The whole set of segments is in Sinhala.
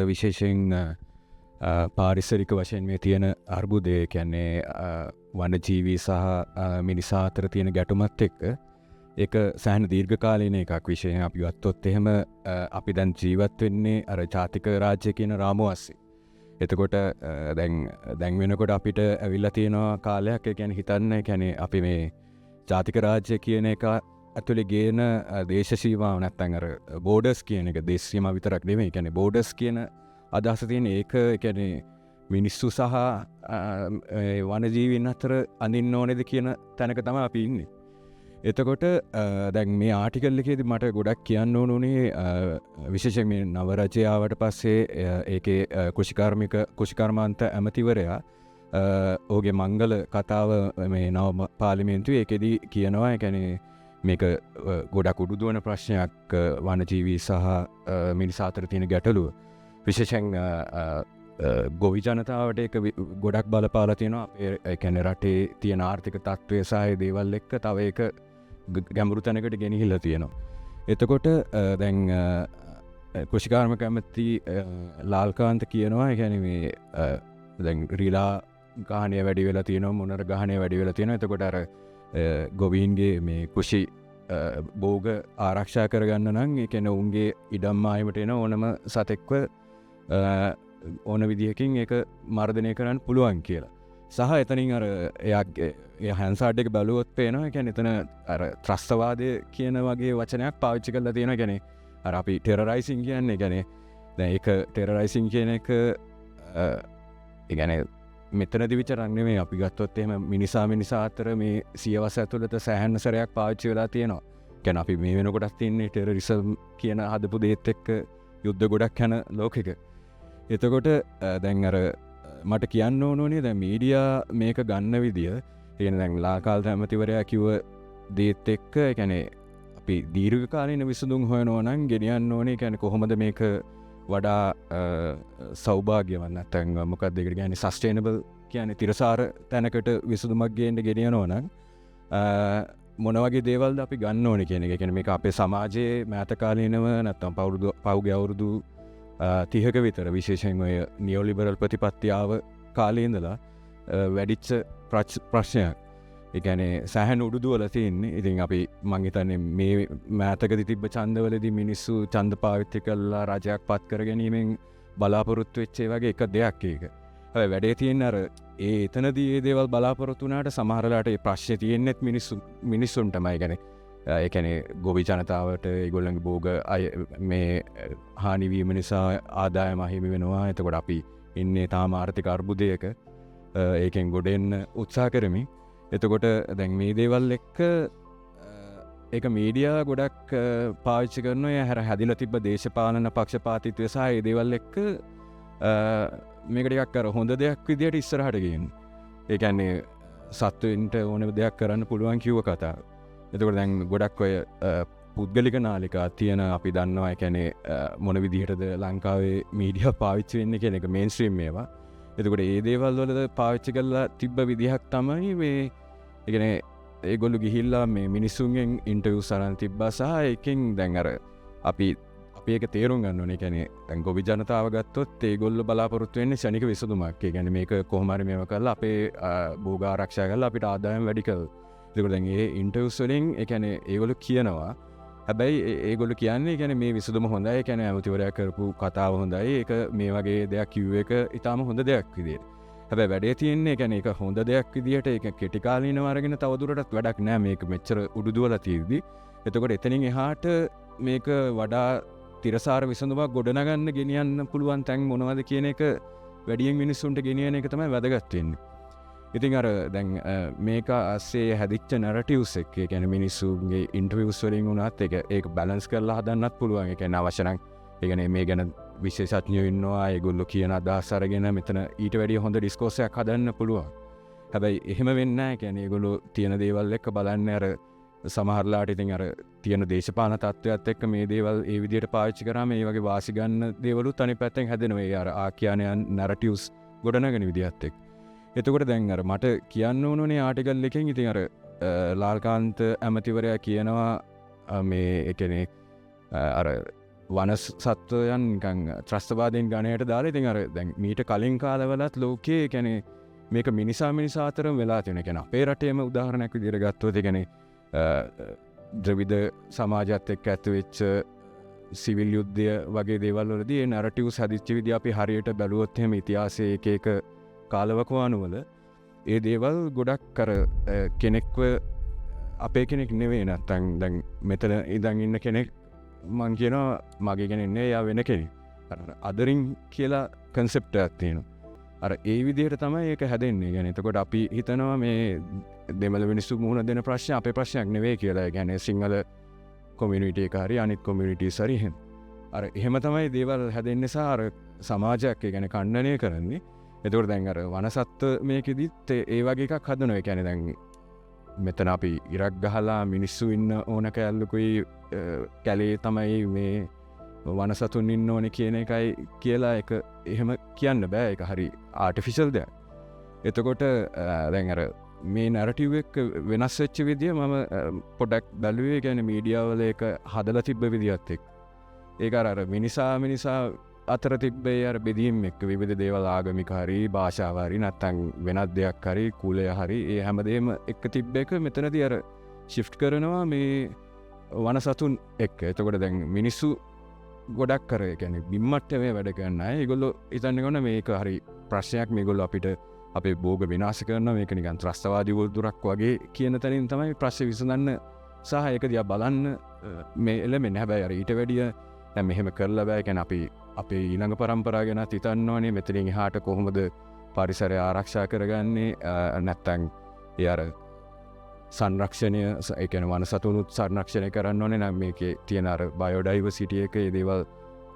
විශේෂයෙන් පාරිසරික වශයෙන් මේ තියෙන අර්බුදය කියන්නේ වනජීවී සහ මිනිසා අතර තියෙන ගැටුමත් එක්ක ඒක සෑහෙන දීර්ඝකාලීන එකක්. විශේෂයෙන් අපි ගත්තොත් එහෙම අපි දැන් ජීවත් වෙන්නේ අර ජාතික රාජ්‍ය කියන රාමුව ASCII. එතකොට දැන් වෙනකොට අපිට ඇවිල්ලා තියෙනවා කාලයක්. ඒ කියන්නේ හිතන්න, ඒ කියන්නේ අපි මේ ජාතික රාජ්‍ය කියන එක ඇතුලේ ගේන දේශ සීමාව නැත්නම් අර බෝඩර්ස් කියන එක දේශ සීමාව විතරක් නෙමෙයි. ඒ කියන්නේ බෝඩර්ස් කියන අදහස තියෙන ඒක කියන්නේ මිනිස්සු සහ වනජීවීන් අතර අඳින්න ඕනේද කියන තැනක තමයි අපි ඉන්නේ. එතකොට දැන් මේ ආටිකල් එකේදී මට ගොඩක් කියන්න ඕන උනේ විශේෂයෙන් මේ නව රජය ආවට පස්සේ ඒකේ කෘෂිකර්මාන්ත ඇමතිවරයා ඔහුගේ මංගල කතාව මේ නව පාර්ලිමේන්තුවේ ඒකෙදී කියනවා. ඒ කියන්නේ මේක ගොඩක් උඩුදුවන ප්‍රශ්නයක් වනජීවී සහ මිනිසා අතර තියෙන ගැටලුව. විශේෂයෙන් ගොවි ජනතාවට ඒක ගොඩක් බලපාලා තියෙනවා. ඒ කියන්නේ රටේ තියෙන ආර්ථික තත්ත්වය සහ ඒ දේවල් එක්ක තව ඒක ගැඹුරු තැනකට ගෙනහිල්ලා තියෙනවා. එතකොට දැන් කෘෂිකාර්මික ඇමති ලාල්කාන්ත කියනවා, ඒ කියන්නේ මේ දැන් රීලා ගාහණය වැඩි වෙලා තියෙනවා, මොනර ගාහණය වැඩි වෙලා තියෙනවා. එතකොට අර ගොවීන්ගේ මේ කෘෂි භෝග ආරක්ෂා කරගන්න නම් ඒ කියන්නේ උන්ගේ ඉඩම් මායිමට එන ඕනම සතෙක්ව ඕන විදිහකින් ඒක මර්ධනය කරන්න පුළුවන් කියලා. සහ එතනින් අර එයා හැන්සාඩ් එක බලුවොත් පේනවා. ඒ කියන්නේ එතන අර ත්‍රස්තවාදය කියන වගේ වචනයක් පාවිච්චි කරලා තියෙනවා. කියන්නේ අර අපි ටෙරරයිසින් කියන්නේ. කියන්නේ දැන් ඒක ටෙරරයිසින් කියන එක ඒ කියන්නේ මෙතනදි විතරක් නෙමෙයි. අපි ගත්තොත් එහෙම මිනිසා අතර මේ සියවස ඇතුළත සෑහෙන සැරයක් පාවිච්චි වෙලා තියෙනවා. කියන්නේ අපි මේ වෙනකොටත් තින්නේ ටෙරරිසම් කියන හදපු දේත් එක්ක යුද්ධ ගොඩක් යන ලෝකෙක. එතකොට දැන් අර මට කියන්න ඕනේ දැන් මීඩියා මේක ගන්න විදිය. කියන දැන් ලාකාල් ඇමතිවරයා කිව්ව දේත් එක්ක ඒ කියන්නේ අපි දීර්ඝකාලීන විසඳුම් හොයනවා නම් ගෙනියන්න ඕනේ. කියන්නේ කොහොමද මේක වඩා සෞභාග්‍යවත් නැත්නම් මොකක්ද ඒකට කියන්නේ සස්ටේනබල් කියන්නේ තිරසාර තැනකට විසඳුමක් ගේන්න ගෙනියනවා නම් මොන වගේ දේවල්ද අපි ගන්න ඕනේ කියන එක. කියන්නේ මේක අපේ සමාජයේ මෑත කාලීනව නැත්නම් පෞගේ අවුරුදු 30ක විතර විශේෂයෙන් ඔය නියෝලිබරල් ප්‍රතිපත්තියාව කාලේ ඉඳලා වැඩිච්ච ප්‍රශ්නයක්. ඒ කියන්නේ සෑහෙන උඩුදුවල තියෙන්නේ. ඉතින් අපි මං හිතන්නේ මේ මෑතකදී තිබ්බ ඡන්දවලදී මිනිස්සු ඡන්ද පාවිච්චි කරලා රජයක් පත් කර ගැනීමෙන් බලාපොරොත්තු වෙච්ච වගේ එක දෙයක් ඒක. හැබැයි වැඩේ තියෙන්නේ අර එතනදී මේ දේවල් බලාපොරොත්තු වුණාට සමහරලාට මේ ප්‍රශ්නේ තියෙන්නේත් මිනිස්සුන්ටමයි. කියන්නේ ඒ කියන්නේ ගොවි ජනතාවට ඒගොල්ලන්ගේ භෝග මේ හානි වීම නිසා ආදායම අහිමි වෙනවා. එතකොට අපි ඉන්නේ තාම ආර්ථික අර්බුදයක. ඒකෙන් ගොඩ එන්න උත්සාහ කරමින්. එතකොට දැන් මේ දේවල් එක්ක ඒක මීඩියා ගොඩක් පාවිච්චි කරනවා. හැර හැදිලා තිබ්බ දේශපාලන පක්ෂපාතීත්වය සහ ඒ දේවල් එක්ක මේක ටිකක් අර හොඳ දෙයක් විදියට ඉස්සරහට ගේන්න. ඒ කියන්නේ සත්වෙන්ට ඕන දෙයක් කරන්න පුළුවන් කිව්ව කතාව. එතකොට දැන් ගොඩක් ඔය පුද්ගලික නාලිකා තියෙන අපි දන්නවා. ඒ කියන්නේ මොන විදිහටද ලංකාවේ මීඩියා පාවිච්චි වෙන්නේ කියන එක මේන් ස්ට්‍රීම් මේවා. එතකොට ඒ දේවල් වලද පාවිච්චි කරලා තිබ්බ විදිහක් තමයි මේ ඒ කියන්නේ ඒගොල්ලෝ ගිහිල්ලා මේ මිනිස්සුන්ගෙන් ඉන්ටර්විව්ස් අරන් තිබ්බා. සහ ඒකෙන් දැන් අර අපි ඒක තේරුම් ගන්න ඕනේ. ඒ කියන්නේ දැන් ගොවි ජනතාව ගත්තොත් ඒගොල්ලෝ බලාපොරොත්තු වෙන්නේ ශනික විසඳුමක්. ඒ කියන්නේ මේක කොහොම හරි මේව කරලා අපේ භෝග ආරක්ෂා කරලා අපිට ආදායම වැඩි කරලා. එතකොට දැන් ඒ ඉන්ටර්විව්ස් වලින් ඒ කියන්නේ ඒගොල්ලෝ කියනවා. හැබැයි ඒගොල්ලෝ කියන්නේ කියන්නේ මේ විසඳුම හොඳයි. ඒ කියන්නේ ඇමතිවරයා කරපු කතාව හොඳයි. ඒක මේ වගේ දෙයක් කිව්ව එක ඊටාම හොඳ දෙයක් විදියට. හැබැයි වැඩේ තියෙන්නේ කියන්නේ ඒක හොඳ දෙයක් විදියට ඒක කෙටි කාලීනව අරගෙන තවදුරටත් වැඩක් නෑ. මේක මෙච්චර උඩුදුවලා තියෙද්දි. එතකොට එතනින් එහාට මේක වඩා තිරසාර විසඳුමක් ගොඩනගන්න ගෙනියන්න පුළුවන් තැන් මොනවද කියන එක වැඩියෙන් මිනිස්සුන්ට ගෙනියන එක තමයි වැදගත් වෙන්නේ. ඉතින් අර දැන් මේක ASCII හැදිච්ච නැරටිව්ස් එක. ඒ කියන්නේ මිනිස්සුන්ගේ ඉන්ටර්විව්ස් වලින් උනත් ඒක බැලන්ස් කරලා හදන්නත් පුළුවන්. ඒ කියන්නේ අවශ්‍ය නම් ඒ කියන්නේ මේ ගැන විශේෂඥයෝ ඉන්නවා. ඒගොල්ලෝ කියන අදහස් අරගෙන මෙතන ඊට වැඩිය හොඳ ඩිස්කෝස් එකක් හදන්න පුළුවන්. හැබැයි එහෙම වෙන්නේ නැහැ. කියන්නේ ඒගොල්ලෝ තියෙන දේවල් එක්ක බලන්නේ අර සමහරලාට ඉතින් අර තියෙන දේශපාලන තත්ත්වයක් එක්ක මේ දේවල් ඒ විදිහට පාවිච්චි කරාම මේ වගේ වාසි ගන්න දේවලුත් අනිත් පැත්තෙන් හැදෙනවා. ඒ අර ආඛ්‍යානයන් නැරටිව්ස් ගොඩනගෙන විදිහත් එක්ක. එතකොට දැන් අර මට කියන්න ඕනේ ආටිකල් එකෙන් ඉතින් අර ලාල්කාන්ත ඇමතිවරයා කියනවා මේ ඒ කියන්නේ අර වනස් සත්වයන් ත්‍රස්තවාදයෙන් ගණයට දාලා ඉතින් අර දැන් මීට කලින් කාලවලත් ලෝකයේ කියන්නේ මේක මිනිසා අතරම වෙලා තියෙන කෙන අපේ රටේම උදාහරණයක් විදිහට ගත්තොත් කියන්නේ ද්‍රවිඩ සමාජයත් එක්ක ඇතිවෙච්ච සිවිල් යුද්ධය වගේ දේවල් වලදී ඒ නැරටිව්ස් හදිච්ච විදිහ අපි හරියට බැලුවොත් එහෙම ඉතිහාසයේ එක කාලවකවානුවල ඒ දේවල් ගොඩක් අර කෙනෙක්ව අපේ කෙනෙක් නෙවෙයි නැත්තම් දැන් මෙතන ඉඳන් ඉන්න කෙනෙක් මං කියනවා මගේ කෙනෙක් නෙවෙයි යා වෙන කෙනෙක්. අර අදරින් කියලා කන්සෙප්ට් එකක් තියෙනවා. අර ඒ විදිහට තමයි ඒක හැදෙන්නේ. يعني එතකොට අපි හිතනවා මේ දෙමළ මිනිස්සු මුහුණ දෙන ප්‍රශ්න අපේ ප්‍රශ්නයක් නෙවෙයි කියලා. يعني සිංහල කොමියුනිටි එක හරි අනිත් කොමියුනිටිස් හරි එහෙම. අර එහෙම තමයි දේවල් හැදෙන්නේ සහ අර සමාජයක් ඒ කියන්නේ ඛණ්ඩනය කරන්නේ. එතකොට දැන් අර වනසත්ත්ව මේකෙදිත් ඒ වගේ එකක් හදනවා. ඒ කියන්නේ දැන් මෙතන අපි ඉරක් ගහලා මිනිස්සු ඉන්න ඕන කැලලකුයි කැලේ තමයි මේ වනසතුන් ඉන්න ඕනේ කියන එකයි කියලා එක එහෙම කියන්න බෑ. ඒක හරි ආටිෆිෂල් දෙයක්. එතකොට දැන් අර මේ නැරටිව් එක වෙනස් වෙච්ච විදිය මම පොඩක් බැලුවේ. කියන්නේ මීඩියා වල ඒක හදලා තිබ්බ විදියත් එක්ක. ඒක අර මිනිසා අතර තිබ්බේ අර බෙදීම් එක්ක විවිධ දේවල් ආගමික හරි භාෂාව හරි නැත්නම් වෙනත් දෙයක් හරි කුලය හරි ඒ හැමදේම එක්ක තිබ්බ එක මෙතනදී අර shift කරනවා මේ වනසතුන් එක්ක. එතකොට දැන් මිනිස්සු ගොඩක් කර කියන්නේ බිම්මට්ට මේ වැඩ කරන්න අය. ඒගොල්ලෝ හිතන්නේ කොහොමද මේක හරි ප්‍රශ්නයක් මේගොල්ලෝ අපිට අපේ භෝග විනාශ කරනවා මේක නිකන් ත්‍රස්තවාදී වුදුරක් වගේ කියන තැනින් තමයි ප්‍රශ්නේ විසඳන්න සහ ඒක දිහා බලන්න මේ එළමෙන්නේ. හැබැයි අර ඊට වැඩිය දැන් මෙහෙම කරලා බෑ. කියන්නේ අපි අපේ ඊළඟ පරම්පරාව ගැන හිතන්න ඕනේ. මෙතනින් එහාට කොහොමද පරිසරය ආරක්ෂා කරගන්නේ නැත්නම් ඒ අර සංරක්ෂණය ඒ කියන්නේ වනසතුනුත් සංරක්ෂණය කරන්න ඕනේ. නම් මේකේ තියෙන අර බයෝඩයිවර්සිටි එකේ දේවල්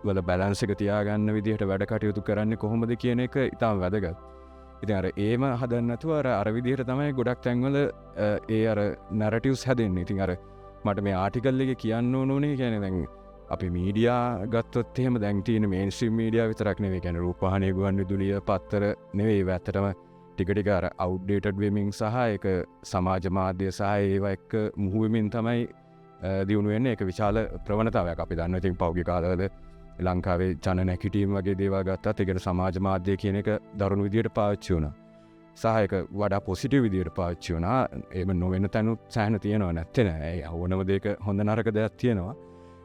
වල බැලන්ස් එක තියාගන්න විදිහට වැඩ කටයුතු කරන්නේ කොහොමද කියන එක ඉතාම වැදගත්. ඉතින් අර ඒම හදන්න නැතුව අර විදිහට තමයි ගොඩක් තැන්වල ඒ අර නැරටිව්ස් හැදෙන්නේ. ඉතින් අර මට මේ ආටිකල් එකේ කියන්න ඕනේ කියන්නේ දැන් අපි මීඩියා ගත්තොත් එහෙම දැන් තියෙන මේන්ස්ට්‍රීම් මීඩියා විතරක් නෙවෙයි. කියන්නේ රූපවාහිනිය ගුවන්විදුලිය පත්තර නෙවෙයි. ඒව ඇත්තටම ටික ටික අර අවුට්ඩේටඩ් වෙමින් සහ ඒක සමාජ මාධ්‍ය සහ ඒවා එක්ක මුහු වෙමින් තමයි දියුණු වෙන්නේ. ඒක විශාල ප්‍රවණතාවයක් අපි දන්නවා. ඉතින් පෞද්ගලික කාලවල ලංකාවේ ජන නැකිටීම් වගේ දේවල් ගත්තත් ඒකට සමාජ මාධ්‍ය කියන එක දරුණු විදියට පාවිච්චි වුණා. සහ ඒක වඩා පොසිටිව් විදියට පාවිච්චි වුණා. එහෙම නොවෙන තැනුත් සෑහෙන තියෙනවා නැත්තේ නෑ. ඒ ඕනම දෙයක හොඳ නරක දෙයක් තියෙනවා.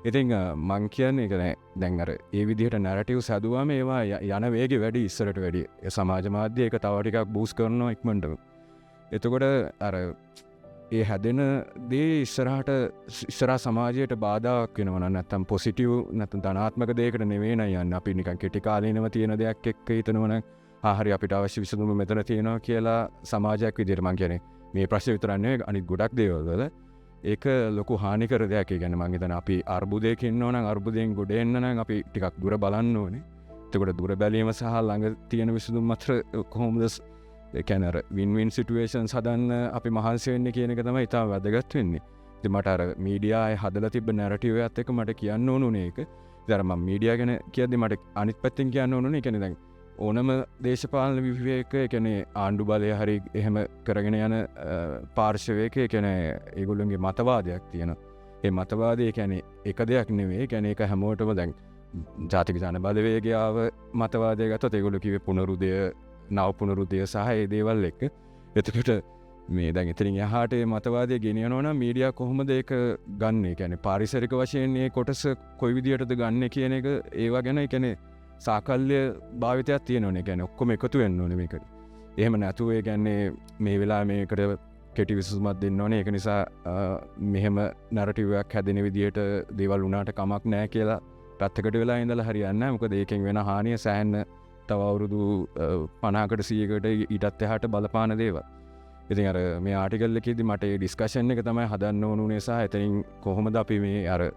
ඉතින් මං කියන්නේ ඒක දැන් අර ඒ විදිහට නැරටිව්ස් හදුවාම ඒවා යන වේගෙ වැඩි ඉස්සරට වැඩි. ඒ සමාජ මාධ්‍ය ඒක තව ටිකක් බූස්ට් කරනවා ඉක්මනටම. එතකොට අර ඒ හැදෙන දේ ඉස්සරහා සමාජයට බාධාවක් වෙනවා නම් නැත්තම් පොසිටිව් නැත්තම් ධනාත්මක දෙයකට නෙවෙයි නෑ යන්නේ. අපි නිකන් කෙටි කාලේනම තියෙන දෙයක් එක්ක හිතනවා නම් හරි අපිට අවශ්‍ය විසඳුම මෙතන තියෙනවා කියලා සමාජයක් විදිහට මං කියන්නේ මේ ප්‍රශ්නේ විතරක් නෙවෙයි අනිත් ගොඩක් දේවල් වල ඒක ලොකු හානිකර දෙයක්. ඒ කියන්නේ මං හිතන්නේ අපි අර්බුදයක ඉන්නවා නම් අර්බුදයෙන් ගොඩ එන්න නම් අපි ටිකක් දුර බලන්න ඕනේ. එතකොට දුර බැලීම සහ ළඟ තියෙන විසඳුම් අතර කොහොමද ඒ කියන්නේ අර වින් වින් සිටුේෂන්ස් හදන්න අපි මහන්සි වෙන්නේ කියන එක තමයි ඉතාම වැදගත් වෙන්නේ. ඉතින් මට අර මීඩියායේ හදලා තිබ්බ නැරටිව් එකත් එක්ක මට කියන්න ඕනුනේ ඒක. ඉතින් අර මම මීඩියා ගැන කියද්දි මට අනිත් පැත්තෙන් කියන්න ඕනුනේ. ඒ කියන්නේ දැන් ඕනම දේශපාලන විවේක ඒ කියන්නේ ආණ්ඩු බලය හරි එහෙම කරගෙන යන පාර්ශවයක ඒ කියන්නේ ඒගොල්ලන්ගේ මතවාදයක් තියෙනවා. ඒ මතවාදය ඒ කියන්නේ එක දෙයක් නෙවෙයි. ඒ කියන්නේ ඒක හැමෝටම දැන් ජාතික ජන බලවේගය ආව මතවාදය ගත්තොත් ඒගොල්ලෝ කිව්වේ පුනරුදය නව පුනරුදය සහ ඒ දේවල් එක්ක. එතකොට මේ දැන් එතනින් එහාට මේ මතවාදය ගෙනියනවා නම් මීඩියා කොහොමද ඒක ගන්න? ඒ කියන්නේ පාරිසරික වශයෙන් මේ කොටස කොයි විදියටද ගන්න කියන එක ඒවා ගැන ඒ කියන්නේ සාකල්‍ය භාවිතයක් තියෙනවනේ. කියන්නේ ඔක්කොම එකතු වෙන්න ඕනේ මේකට. එහෙම නැතුව ඒ කියන්නේ මේ වෙලාවේ මේකට කෙටි විසඳුමක් දෙන්න ඕනේ. ඒක නිසා මෙහෙම නැරටිව් එකක් හැදෙන විදියට දේවල් වුණාට කමක් නැහැ කියලා පැත්තකට වෙලා ඉඳලා හරියන්නේ නැහැ. මොකද ඒකෙන් වෙන හානිය සෑහෙන තව අවුරුදු 50කට 100කට ඊටත් එහාට බලපාන දේවල්. ඉතින් අර මේ ආටිකල් එකේදී මට මේ ඩිස්කෂන් එක තමයි හදන්න ඕනුනේ සහ එතනින් කොහොමද අපි මේ අර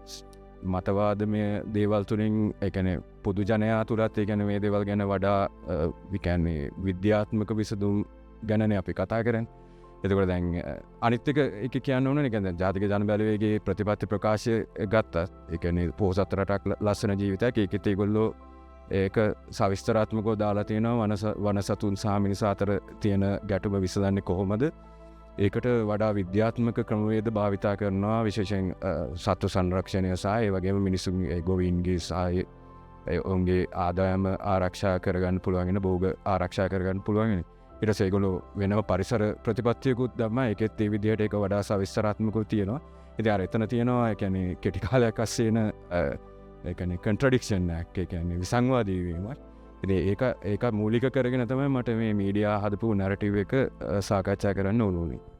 මතවාදමය දේවල් තුළින් ඒ කියන්නේ පොදු ජනයා තුළත් ඒ කියන්නේ මේ දේවල් ගැන වඩා කියන්නේ විද්‍යාත්මක විසඳුම් ගැනනේ අපි කතා කරන්නේ. එතකොට දැන් අනිත් එක කියන්න ඕනේ කියන්නේ ජාතික ජන බලවේගයේ ප්‍රතිපත්ති ප්‍රකාශය ගත්තත් ඒ කියන්නේ පොහොසත් රටක් ලස්සන ජීවිතයක් ඒකෙත් ඒගොල්ලෝ ඒක සවිස්තරාත්මකව දාලා තියෙනවා වනසතුන් සහ මිනිසා අතර තියෙන ගැටුම විසඳන්නේ කොහොමද? ඒකට වඩා විද්‍යාත්මක ක්‍රමවේද භාවිතා කරනවා විශේෂයෙන් සත්ව සංරක්ෂණය සහ ඒ වගේම මිනිසුන්ගේ ගොවීන්ගේ සහ ඔවුන්ගේ ආදායම ආරක්ෂා කරගන්න පුළුවන්ගෙන බෝග ආරක්ෂා කරගන්න පුළුවන්ගෙන ඉට සේගොලු වෙනම පරිසර ප්‍රතිපත්තියකුත් දම එකෙත් ඒ විදිහට එක වඩා සවිස්තරාත්මකුත් තියෙනවා ඉති අර එතන තියෙනවා එකැන කෙටිකාලයක් අස්සේන එකන කන්ට්‍රඩික්ෂන් ඇක් එකන්නේ විසංවාදීවීමක් ඒක මූලික කරගෙන තමයි මට මේ මීඩියා හදපු නැරටිව එක සාකච්ඡා කරන්න ඕනුනේ